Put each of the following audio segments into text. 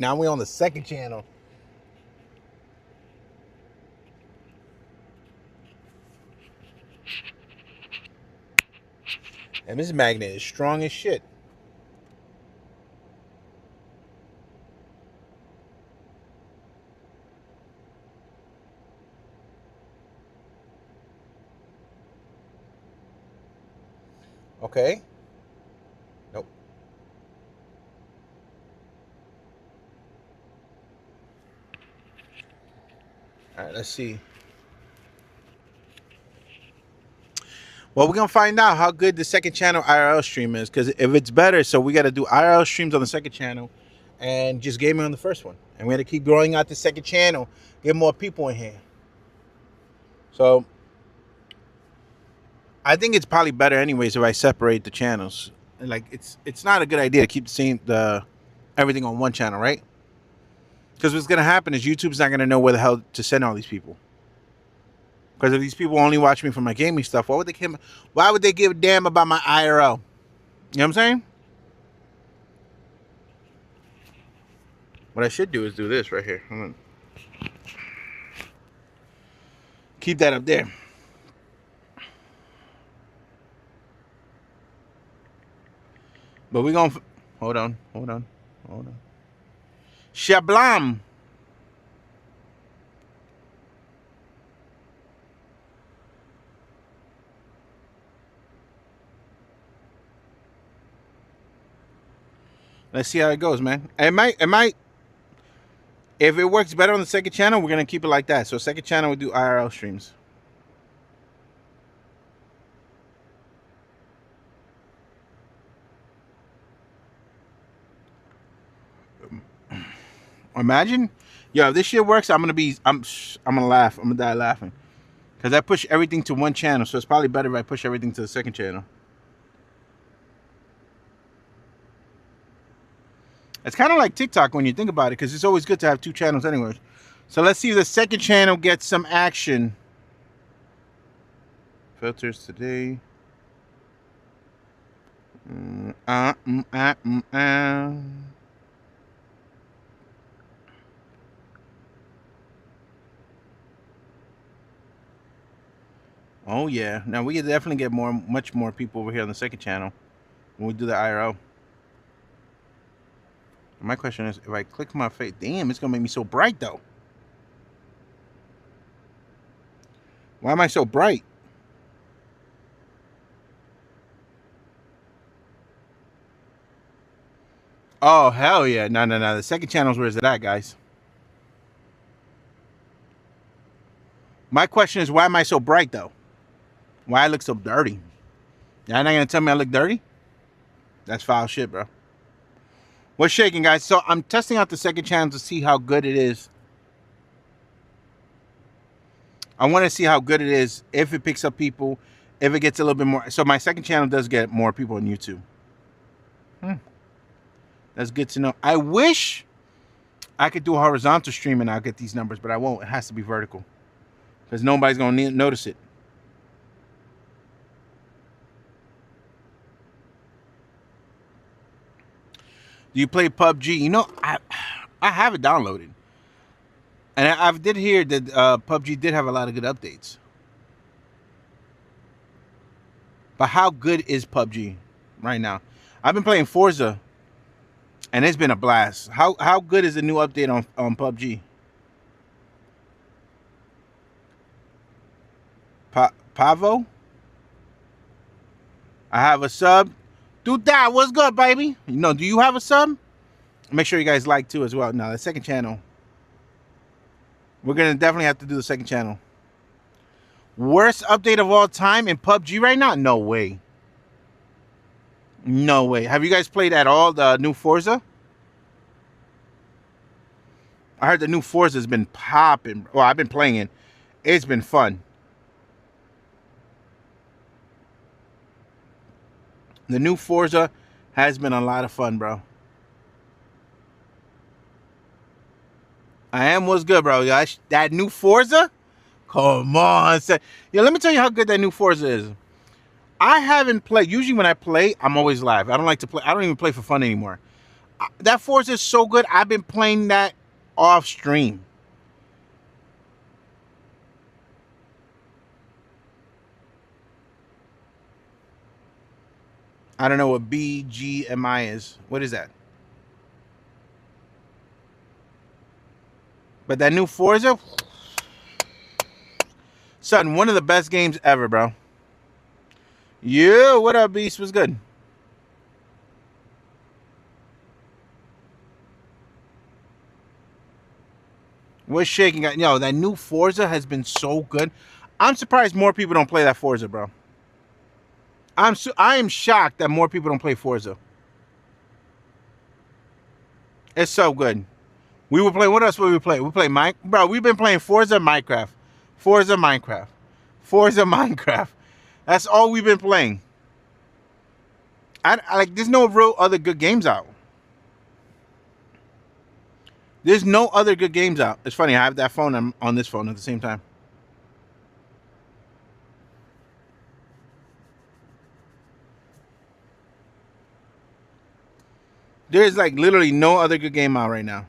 Now we're on the second channel. And this magnet is strong as shit. Okay. Nope. All right, let's see. Well, we're gonna find out how good the second channel IRL stream is, because if it's better, so we got to do IRL streams on the second channel, and just gaming on the first one, and we got to keep growing out the second channel, get more people in here. So, I think it's probably better, anyways, if I separate the channels. Like, it's not a good idea to keep the everything on one channel, right? Because what's gonna happen is YouTube's not gonna know where the hell to send all these people. Because if these people only watch me for my gaming stuff, why would they give a damn about my IRL? You know what I'm saying? What I should do is do this right here. Keep that up there. But we're gonna hold on. Shablam. Let's see how it goes, man. If it works better on the second channel, we're gonna keep it like that. So second channel, we do IRL streams. Imagine, yo, if this shit works, I'm gonna laugh. I'm gonna die laughing, because I push everything to one channel. So it's probably better if I push everything to the second channel. It's kind of like TikTok when you think about it, because it's always good to have two channels anyways. So let's see if the second channel gets some action. Filters today. Oh yeah. Now we can definitely get much more people over here on the second channel when we do the IRL. My question is, if I click my face, damn, it's gonna make me so bright though. Why am I so bright? Oh hell yeah! No. The second channel's where's it at, guys? My question is, why am I so bright though? Why I look so dirty? Y'all not gonna tell me I look dirty? That's foul shit, bro. What's shaking, guys? So I'm testing out the second channel to see how good it is. I want to see how good it is, if it picks up people, if it gets a little bit more. So my second channel does get more people on YouTube. That's good to know. I wish I could do a horizontal stream and I'll get these numbers, but I won't. It has to be vertical, because nobody's going to notice it. Do you play PUBG? You know, I have it downloaded. And I did hear that PUBG did have a lot of good updates. But how good is PUBG right now? I've been playing Forza, and it's been a blast. How good is the new update on PUBG? Pavo? I have a sub. Dude, that what's good, baby? You know, do you have a sub? Make sure you guys like too as well. Now, the second channel. We're going to definitely have to do the second channel. Worst update of all time in PUBG right now? No way. No way. Have you guys played at all the new Forza? I heard the new Forza has been popping. Well, I've been playing it. It's been fun. The new Forza has been a lot of fun, bro. I am what's good, bro. That new Forza? Come on. Yeah, let me tell you how good that new Forza is. I haven't played. Usually when I play, I'm always live. I don't like to play. I don't even play for fun anymore. That Forza is so good. I've been playing that off stream. I don't know what BGMI is. What is that? But that new Forza, son, one of the best games ever, bro. Yeah, what up, Beast? Was good. What's shaking? Yo, that new Forza has been so good. I'm surprised more people don't play that Forza, bro. I am shocked that more people don't play Forza. It's so good. We were playing. What else would we play? We play Mike, bro. We've been playing Forza Minecraft, Forza Minecraft, Forza Minecraft. That's all we've been playing. I like. There's no real other good games out. There's no other good games out. It's funny. I have that phone. I'm on this phone at the same time. There's like literally no other good game out right now.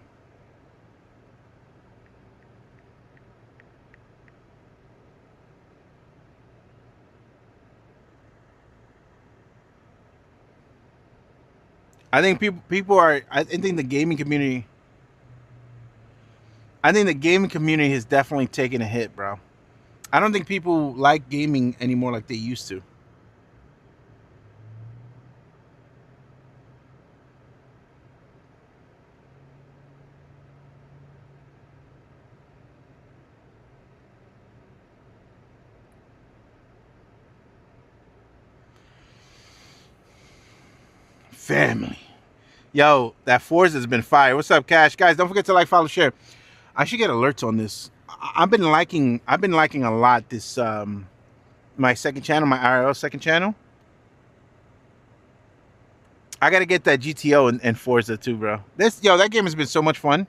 I think people are. I think the gaming community. I think the gaming community has definitely taken a hit, bro. I don't think people like gaming anymore like they used to. Family. Yo, that Forza has been fire. What's up, Cash? Guys, don't forget to like, follow, share. I should get alerts on this. I've been liking a lot this my second channel, my IRL second channel. I gotta get that GTO and Forza too, bro. That game has been so much fun.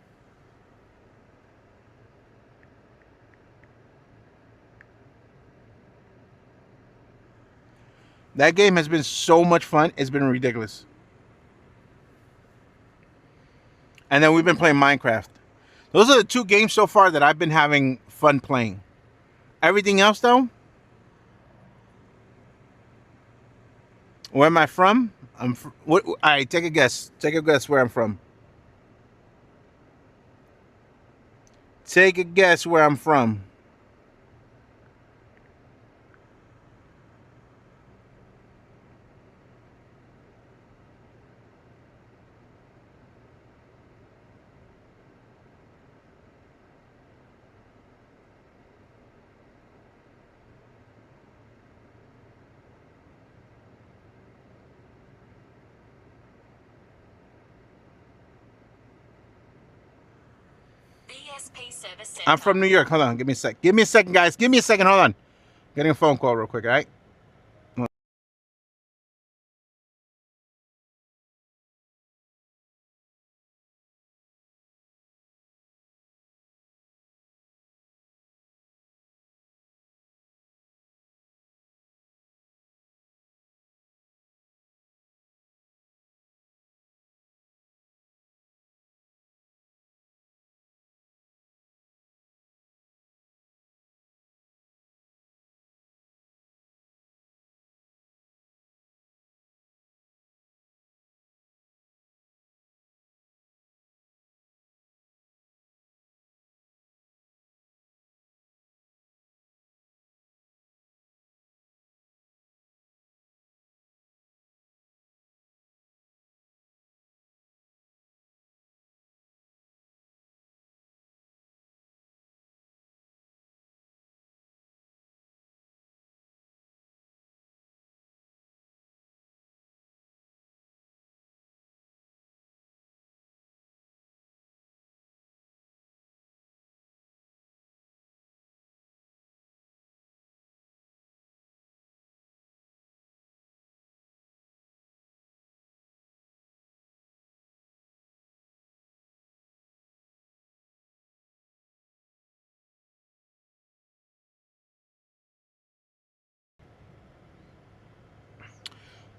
That game has been so much fun. It's been ridiculous. And then we've been playing Minecraft. Those are the two games so far that I've been having fun playing. Everything else, though, where am I from? What? All right, take a guess. Take a guess where I'm from. Take a guess where I'm from. I'm from New York. Hold on. Give me a sec. Give me a second, guys. Give me a second. Hold on. Getting a phone call real quick, all right?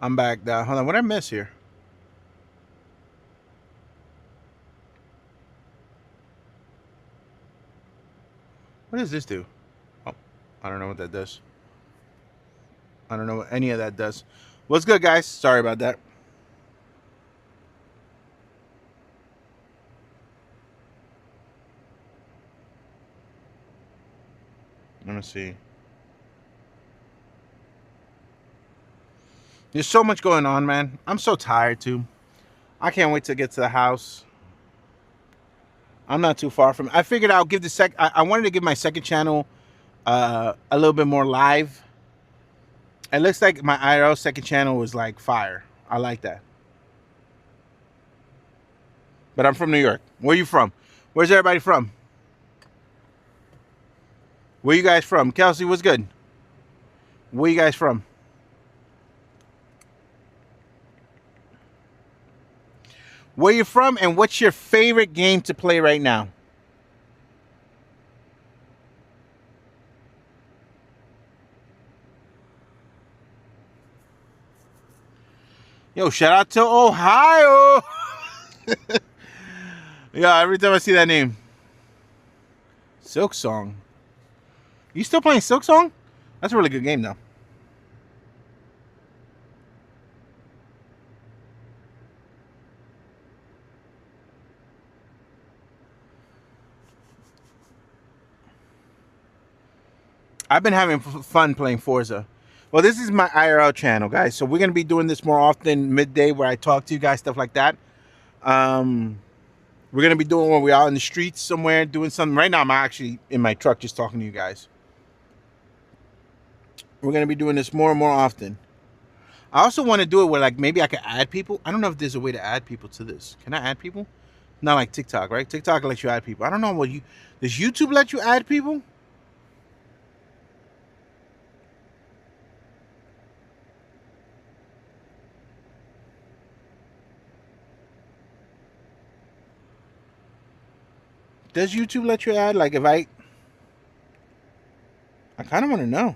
I'm back. Hold on. What did I miss here? What does this do? Oh, I don't know what that does. I don't know what any of that does. What's good, guys? Sorry about that. Let me see. There's so much going on, man. I'm so tired too. I can't wait to get to the house. I'm not too far from. I figured I'll give the I wanted to give my second channel a little bit more live. It looks like my IRL second channel was like fire. I like that. But I'm from New York. Where you from? Where's everybody from? Where you guys from? Kelsey, what's good? Where you guys from? Where you from and what's your favorite game to play right now? Yo, shout out to Ohio. Yeah, every time I see that name. Silksong. You still playing Silksong? That's a really good game, though. I've been having fun playing Forza. Well, this is my IRL channel, guys. So we're going to be doing this more often midday where I talk to you guys, stuff like that. We're going to be doing when we're out in the streets somewhere doing something. Right now, I'm actually in my truck just talking to you guys. We're going to be doing this more and more often. I also want to do it where like maybe I could add people. I don't know if there's a way to add people to this. Can I add people? Not like TikTok, right? TikTok lets you add people. I don't know what does YouTube let you add people? Does YouTube let you add? Like if I kind of want to know.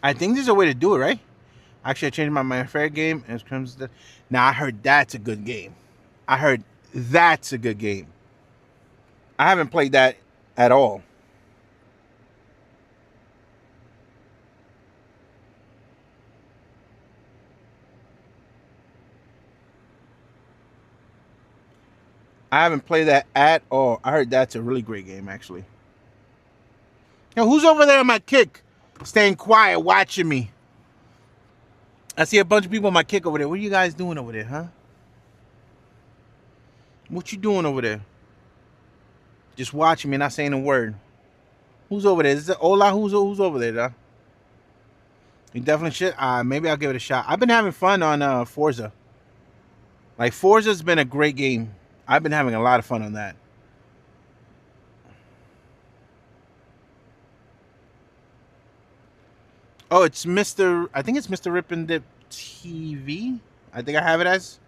I think there's a way to do it, right? Actually, I changed my fair game. And it comes to, now I heard that's a good game. I heard that's a good game. I haven't played that at all. I haven't played that at all. I heard that's a really great game, actually. Yo, who's over there on my kick? Staying quiet, watching me. I see a bunch of people on my kick over there. What are you guys doing over there, huh? What you doing over there? Just watching me, not saying a word. Who's over there? Is it Ola? Who's over there, though? You definitely should. Maybe I'll give it a shot. I've been having fun on Forza. Like, Forza's been a great game. I've been having a lot of fun on that. Oh, it's Mr. I think it's Mr. Rippin' Dip TV. I think I have it as.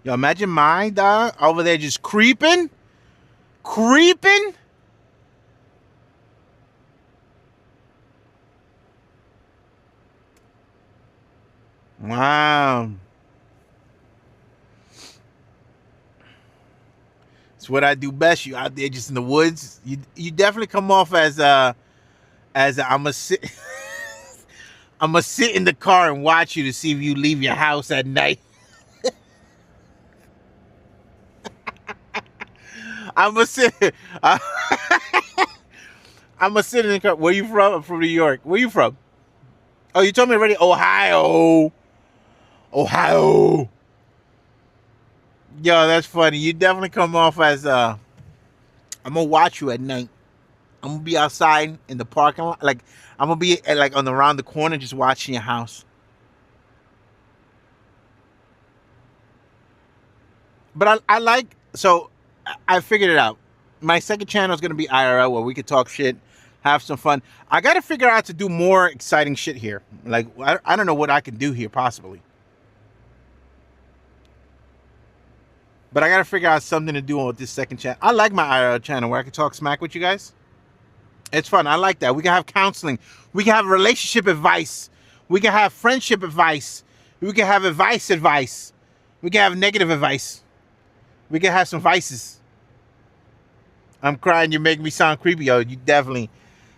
Yo, imagine my dog over there just creeping. Creeping. Wow. It's what I do best. You out there just in the woods. You definitely come off as I'm gonna sit I'm gonna sit in the car and watch you to see if you leave your house at night. I'm gonna sit I'm gonna sit in the car. Where you from? I'm from New York. Where you from? Oh, you told me already. Ohio. Ohio. Yo, that's funny. You definitely come off as I'm gonna watch you at night. I'm gonna be outside in the parking lot. Like I'm gonna be like on the around the corner just watching your house. But I like so I figured it out. My second channel is gonna be IRL where we could talk shit, have some fun. I gotta figure out to do more exciting shit here. Like I don't know what I can do here possibly. But I gotta figure out something to do with this second channel. I like my IRL channel where I can talk smack with you guys. It's fun. I like that. We can have counseling. We can have relationship advice. We can have friendship advice. We can have advice. We can have negative advice. We can have some vices. I'm crying. You make me sound creepy. Yo, you definitely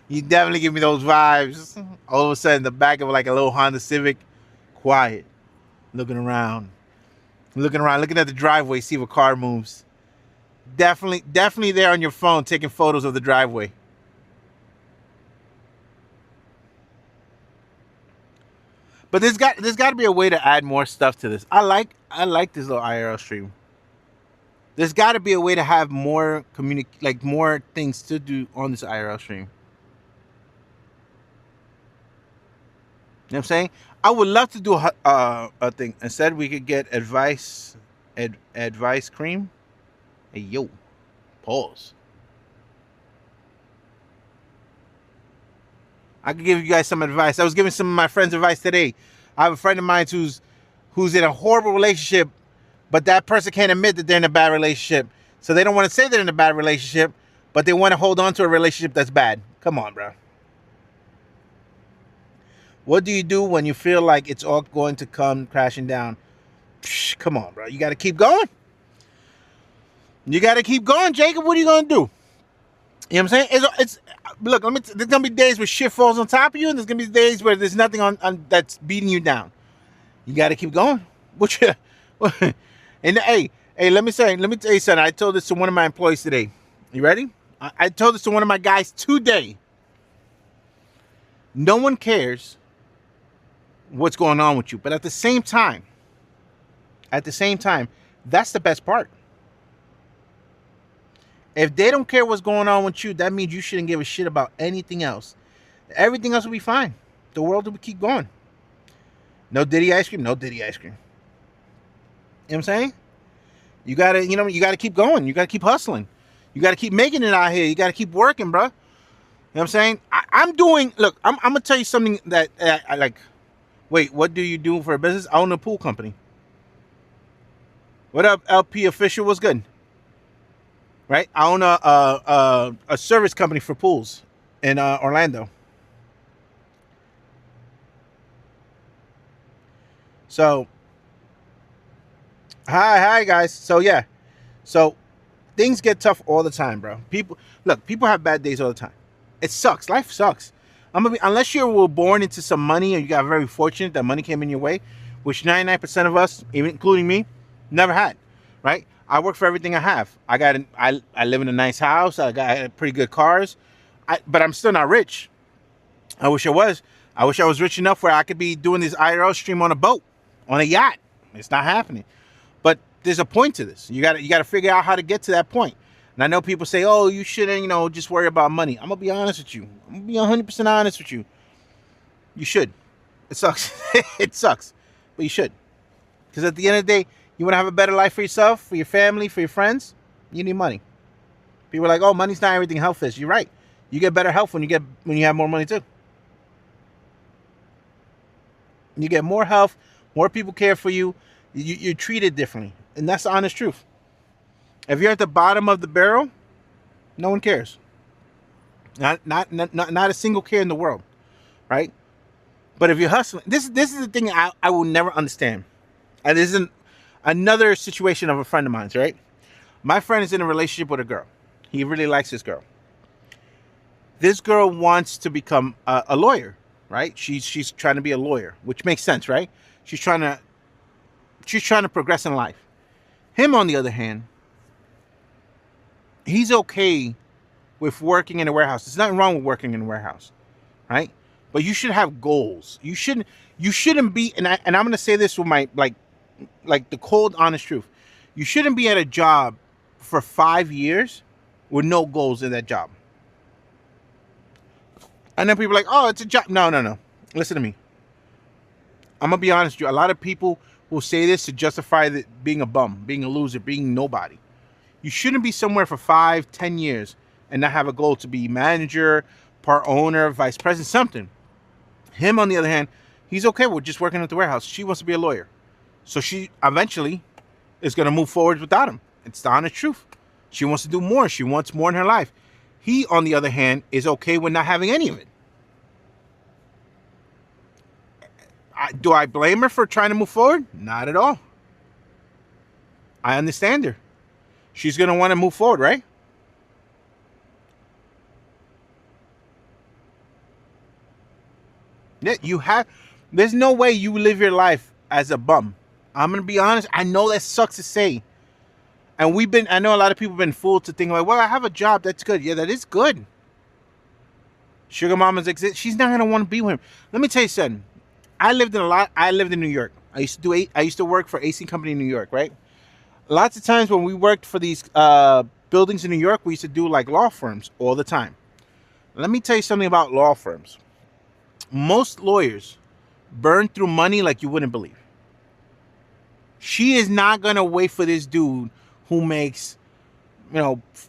give me those vibes. All of a sudden, the back of like a little Honda Civic, quiet, looking around, looking at the driveway, see if a car moves. Definitely there on your phone, taking photos of the driveway. But there's got to be a way to add more stuff to this. I like this little IRL stream. There's got to be a way to have more more things to do on this IRL stream. You know what I'm saying? I would love to do a thing. Instead, we could get advice cream. Hey, yo. Pause. I could give you guys some advice. I was giving some of my friends advice today. I have a friend of mine who's in a horrible relationship, but that person can't admit that they're in a bad relationship. So they don't want to say they're in a bad relationship, but they want to hold on to a relationship that's bad. Come on, bro. What do you do when you feel like it's all going to come crashing down? Psh, come on, bro. You got to keep going. You got to keep going, Jacob. What are you going to do? You know what I'm saying? Look, there's going to be days where shit falls on top of you, and there's going to be days where there's nothing on that's beating you down. You got to keep going. And hey, let me tell you something. I told this to one of my employees today. You ready? I told this to one of my guys today. No one cares what's going on with you, but at the same time, that's the best part. If they don't care what's going on with you, that means you shouldn't give a shit about anything else. Everything else will be fine. The world will keep going. No Diddy ice cream, no Diddy ice cream. You know what I'm saying? You gotta keep going. You gotta keep hustling. You gotta keep making it out here. You gotta keep working, bro. You know what I'm saying? I'm gonna tell you something that I like. Wait, what do you do for a business? I own a pool company. What up, LP official? What's good? Right? I own a service company for pools in Orlando. So, hi guys. So yeah, so things get tough all the time, bro. People have bad days all the time. It sucks. Life sucks. Unless you were born into some money and you got very fortunate that money came in your way, which 99% of us, even including me, never had. Right? I work for everything I have. I live in a nice house. I got pretty good cars, but I'm still not rich. I wish I was. I wish I was rich enough where I could be doing this IRL stream on a boat, on a yacht. It's not happening. But there's a point to this. You got to figure out how to get to that point. And I know people say, "Oh, you shouldn't, just worry about money." I'm gonna be honest with you. I'm gonna be 100% honest with you. You should. It sucks. It sucks, but you should. Because at the end of the day, you want to have a better life for yourself, for your family, for your friends. You need money. People are like, "Oh, money's not everything. Health is." You're right. You get better health when you have more money too. You get more health. More people care for you. You're treated differently, and that's the honest truth. If you're at the bottom of the barrel, no one cares. Not a single care in the world, right? But if you're hustling, this is the thing I will never understand. And this is another situation of a friend of mine's, right? My friend is in a relationship with a girl. He really likes this girl. This girl wants to become a lawyer, right? She's trying to be a lawyer, which makes sense, right? She's trying to progress in life. Him, on the other hand, he's okay with working in a warehouse. There's nothing wrong with working in a warehouse, right? But you should have goals. You shouldn't be, and I'm going to say this with my like the cold, honest truth. You shouldn't be at a job for 5 years with no goals in that job. And then people are like, "Oh, it's a job." No. Listen to me. I'm going to be honest with you. A lot of people will say this to justify being a bum, being a loser, being nobody. You shouldn't be somewhere for 5, 10 years and not have a goal to be manager, part owner, vice president, something. Him, on the other hand, he's okay with just working at the warehouse. She wants to be a lawyer. So she eventually is going to move forward without him. It's the honest truth. She wants to do more. She wants more in her life. He, on the other hand, is okay with not having any of it. Do I blame her for trying to move forward? Not at all. I understand her. She's going to want to move forward, right? Yeah, you have. There's no way you live your life as a bum. I'm going to be honest. I know that sucks to say. And I know a lot of people have been fooled to think like, well, I have a job. That's good. Yeah, that is good. Sugar mamas exist. She's not going to want to be with him. Let me tell you something. I lived in New York. I used to work for AC Company in New York, right? Lots of times when we worked for these buildings in New York, we used to do like law firms all the time. Let me tell you something about law firms. Most lawyers burn through money like you wouldn't believe. She is not going to wait for this dude who makes,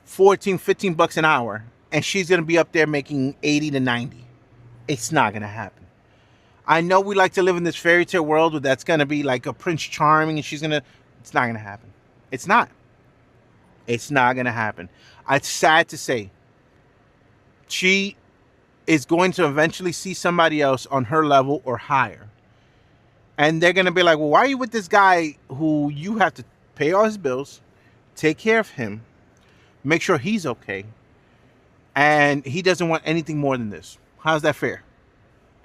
14, 15 bucks an hour, and she's going to be up there making 80 to 90. It's not going to happen. I know we like to live in this fairy tale world where that's going to be like a Prince Charming and it's not going to happen. It's not. It's not going to happen. It's sad to say. She is going to eventually see somebody else on her level or higher. And they're going to be like, well, why are you with this guy who you have to pay all his bills, take care of him, make sure he's okay, and he doesn't want anything more than this? How's that fair?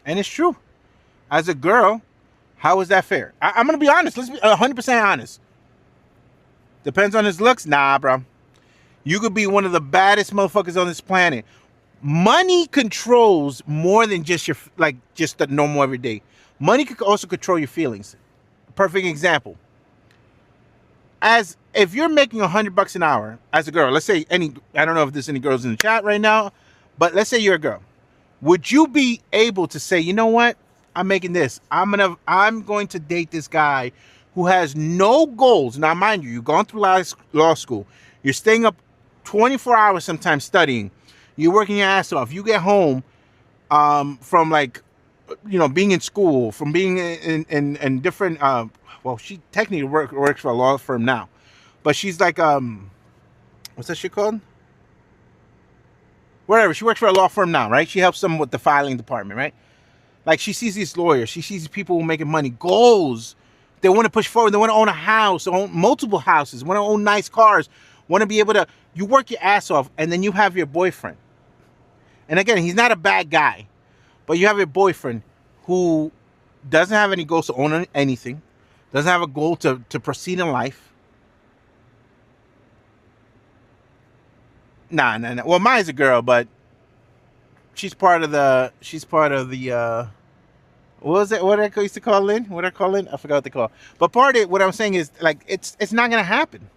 And it's true. As a girl, how is that fair? I'm going to be honest. Let's be 100% honest. Depends on his looks? Nah, bro. You could be one of the baddest motherfuckers on this planet. Money controls more than just just the normal everyday. Money could also control your feelings. Perfect example. As if you're making $100 an hour as a girl, let's say I don't know if there's any girls in the chat right now, but let's say you're a girl. Would you be able to say, you know what? I'm making this. I'm going to date this guy who has no goals. Now, mind you, you've gone through law school. You're staying up 24 hours sometimes studying. You're working your ass off. You get home from being in school, from being in different, she technically works for a law firm now. But she's like, what's that shit called? Whatever. She works for a law firm now, right? She helps them with the filing department, right? Like, she sees these lawyers. She sees these people who are making money. Goals. They want to push forward. They want to own a house, own multiple houses, want to own nice cars, want to be able to... You work your ass off, and then you have your boyfriend. And again, he's not a bad guy. But you have your boyfriend who doesn't have any goals to own anything, doesn't have a goal to proceed in life. Nah. Well, mine's a girl, but she's part of the what was it? What I used to call Lynn? What I call Lynn? I forgot what they call. But part of it, what I'm saying is, like, it's not gonna happen.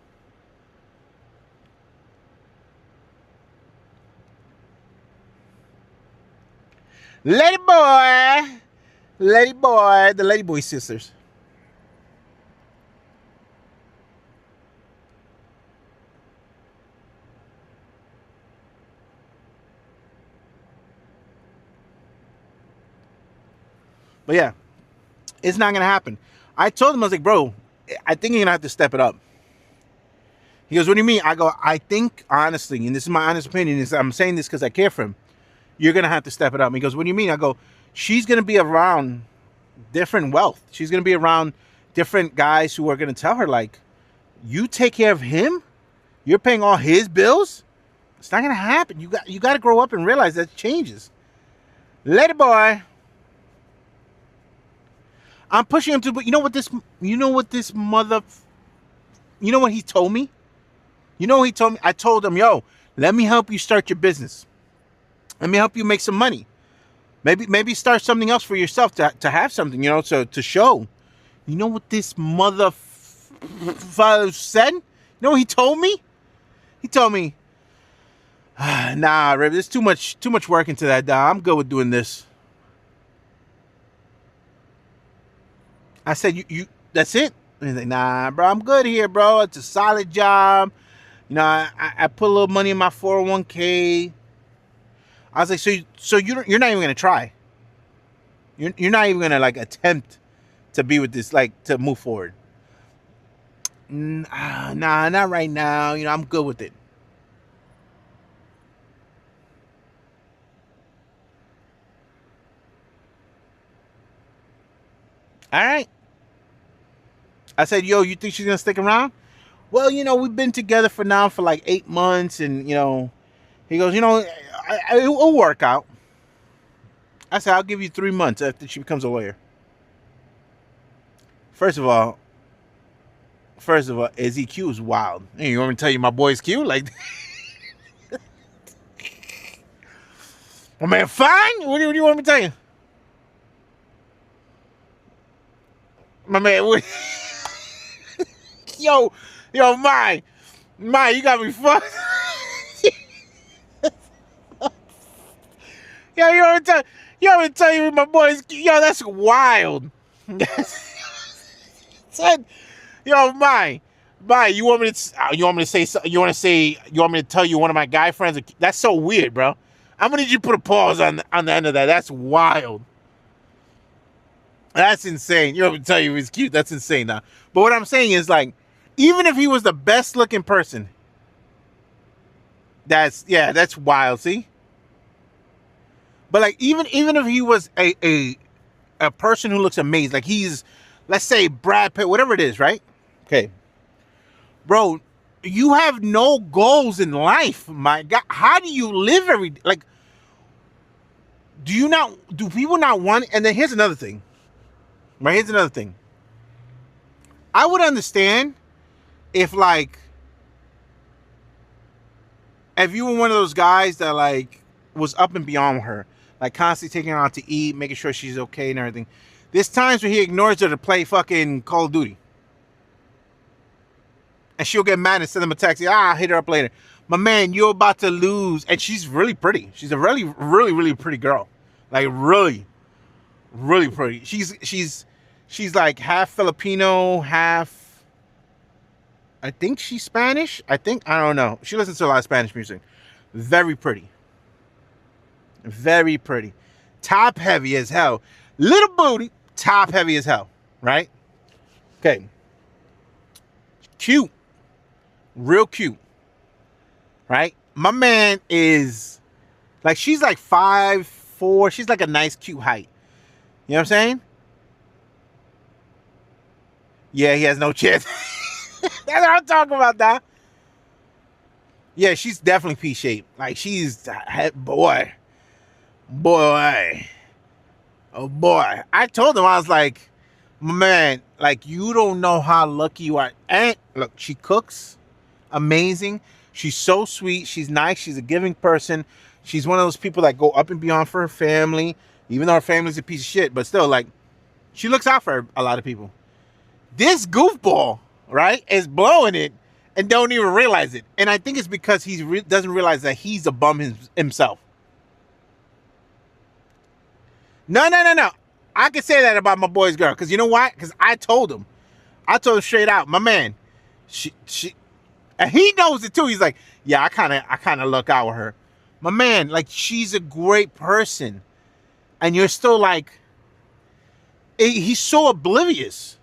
Lady boy, the Lady Boy sisters. But yeah, it's not going to happen. I told him, I was like, bro, I think you're going to have to step it up. He goes, what do you mean? I go, I think, honestly, and this is my honest opinion, is I'm saying this because I care for him, you're going to have to step it up. He goes, what do you mean? I go, she's going to be around different wealth. She's going to be around different guys who are going to tell her, like, you take care of him? You're paying all his bills? It's not going to happen. You got to grow up and realize that changes. Lady boy. I'm pushing him to, but you know what he told me? I told him, yo, let me help you start your business. Let me help you make some money. Maybe start something else for yourself to have something, to show. You know what this said? You know what he told me? He told me, nah, Riv, there's too much work into that, dog. I'm good with doing this. I said, you that's it? And he's like, nah, bro, I'm good here, bro. It's a solid job. I put a little money in my 401k. I was like, so you're not even going to try. You're not even going to, like, attempt to be with this, like, to move forward. Nah, not right now. You know, I'm good with it. All right. I said, yo, you think she's gonna stick around? Well, you know, we've been together for like 8 months, and you know, he goes, you know, it'll work out. I said, I'll give you 3 months after she becomes a lawyer. First of all, Ezekiel is wild. Hey, you want me to tell you my boy's cute? Like, oh man, fine. What do you want me to tell you? My man, yo, my, you got me fucked. Yo, you want me to tell you my boy's cute? Yo, that's wild. Said, yo, you want me to tell you one of my guy friends? That's so weird, bro. I'm gonna need you to put a pause on the end of that. That's wild. That's insane. You want me to tell you he's cute? That's insane now. But what I'm saying is, like, even if he was the best looking person, that's wild. See, but like even if he was a person who looks amazing, like he's, let's say Brad Pitt, whatever it is, right? Okay, bro, you have no goals in life, my God. How do you live every day? Like, do people not want it? And then here's another thing. Right, here's another thing. I would understand if you were one of those guys that like was up and beyond her, like constantly taking her out to eat, making sure she's okay and everything. There's times where he ignores her to play fucking Call of Duty. And she'll get mad and send him a text. I'll hit her up later. My man, you're about to lose. And she's really pretty. She's a really, really, really pretty girl. Like really, really pretty. She's like half Filipino, half, I think she's Spanish. I don't know. She listens to a lot of Spanish music. Very pretty. Very pretty. Top heavy as hell. Little booty, top heavy as hell. Right? Okay. Cute. Real cute. Right? My man is like, she's like 5'4". She's like a nice cute height. You know what I'm saying? Yeah, he has no chance. That's what I'm talking about, dog. Yeah, she's definitely P-shaped. Like, she's, boy. Oh, boy. I told him, I was like, man, like, you don't know how lucky you are. And, look, she cooks amazing. She's so sweet. She's nice. She's a giving person. She's one of those people that go up and beyond for her family, even though her family's a piece of shit. But still, like, she looks out for a lot of people. This goofball, right, is blowing it and don't even realize it. And I think it's because he doesn't realize that he's a bum himself. No. I can say that about my boy's girl. Because you know why? Because I told him straight out, my man, she, and he knows it too. He's like, yeah, I kind of look out with her. My man, like, she's a great person. And you're still like, he's so oblivious.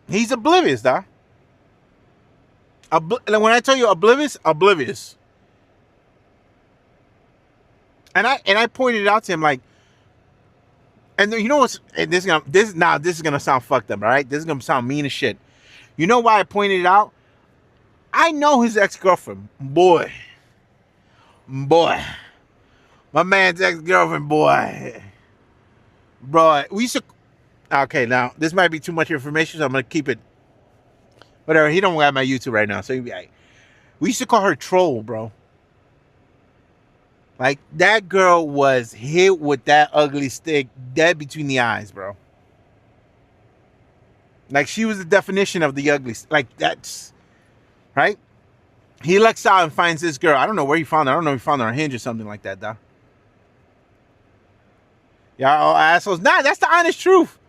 He's oblivious, dog. When I tell you oblivious. And I pointed it out to him, like, and you know what's, and this is gonna sound fucked up, all right? This is gonna sound mean as shit. You know why I pointed it out? I know his ex-girlfriend, boy. My man's ex-girlfriend, boy. Bro, we used to. Okay, now this might be too much information, so I'm gonna keep it. Whatever. He don't have my YouTube right now, so he'll be like, we used to call her Troll, bro. Like, that girl was hit with that ugly stick dead between the eyes, bro. Like, she was the definition of the ugly. Like, that's right. He looks out and finds this girl. I don't know where he found her. I don't know if he found her on Hinge or something like that, though. Y'all assholes. Nah, that's the honest truth.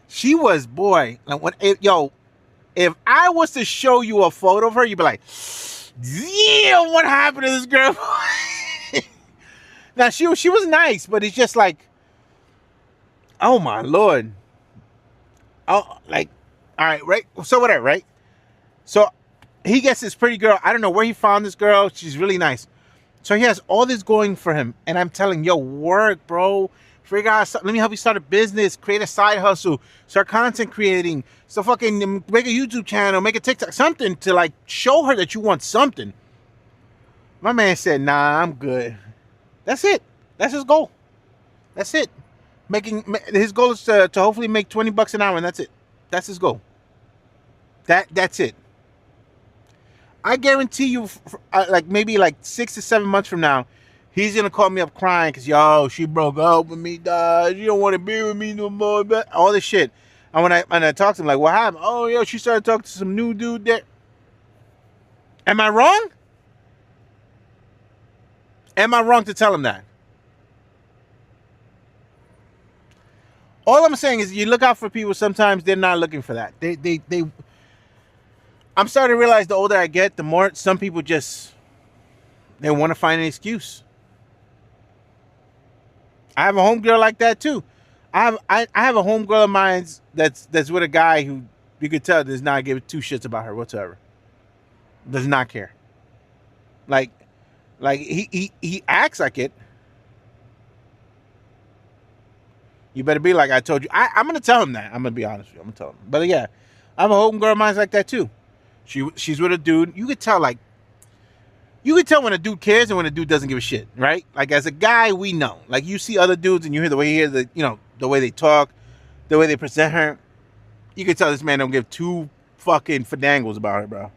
She was, boy. Like, if I was to show you a photo of her, you'd be like, damn, what happened to this girl? Now, she was nice, but it's just like, Oh my lord. Oh, like, all right, right. So whatever, right? So he gets this pretty girl. I don't know where he found this girl. She's really nice. So he has all this going for him, and I'm telling, yo, work, bro. Figure out something. Let me help you start a business, create a side hustle, start content creating, so fucking make a YouTube channel, make a TikTok, something to like show her that you want something. My man said, nah, I'm good. That's it. That's his goal. That's it. His goal is to hopefully make $20 an hour, and that's it. That's his goal. That's it. I guarantee you, like maybe like 6 to 7 months from now, he's gonna call me up crying because yo, she broke up with me, dog. She don't want to be with me no more. But all this shit. And when I talk to him, like, what happened? Oh, yo, she started talking to some new dude there. Am I wrong? Am I wrong to tell him that? All I'm saying is you look out for people. Sometimes they're not looking for that. They I'm starting to realize the older I get, the more some people just, they want to find an excuse. I have a homegirl like that too. I have a homegirl of mine that's with a guy who you could tell does not give two shits about her whatsoever. Does not care. Like he acts like it. You better be like I told you. I'm gonna tell him that. I'm gonna be honest with you. I'm gonna tell him. But yeah, I have a homegirl of mine like that too. She's with a dude. You could tell when a dude cares and when a dude doesn't give a shit, right? Like as a guy, we know. Like you see other dudes and you hear the way the way they talk, the way they present her. You can tell this man don't give two fucking fadangles about her, bro.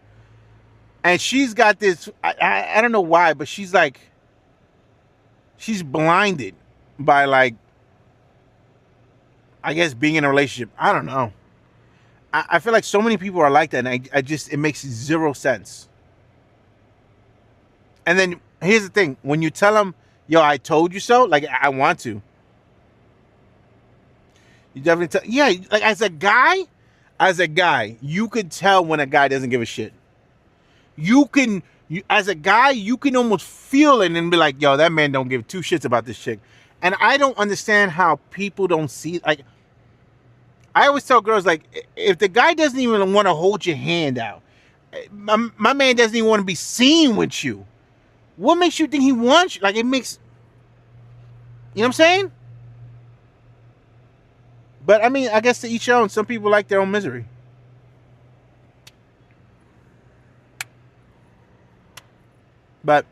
And she's got this. I don't know why, but she's blinded by like, I guess being in a relationship. I don't know. I feel like so many people are like that, and it makes zero sense. And then here's the thing: when you tell them, "Yo, I told you so," like I want to, you definitely tell. Yeah, like as a guy, you could tell when a guy doesn't give a shit. As a guy, you can almost feel it and be like, "Yo, that man don't give two shits about this chick." And I don't understand how people don't see. Like, I always tell girls, like, if the guy doesn't even want to hold your hand out, my man doesn't even want to be seen with you. What makes you think he wants you? Like, it makes, you know what I'm saying? But I mean, I guess to each own. Some people like their own misery. But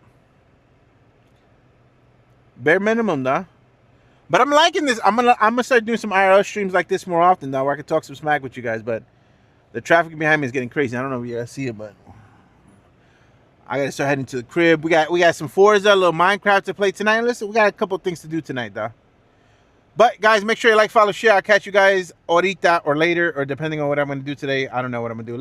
bare minimum, though. But I'm liking this. I'm gonna start doing some IRL streams like this more often now, where I can talk some smack with you guys. But the traffic behind me is getting crazy. I don't know if you guys see it, but I gotta start heading to the crib. We got some Forza, a little Minecraft to play tonight. Listen, we got a couple things to do tonight, though. But guys, make sure you like, follow, share. I'll catch you guys ahorita or later, or depending on what I'm gonna do today. I don't know what I'm gonna do.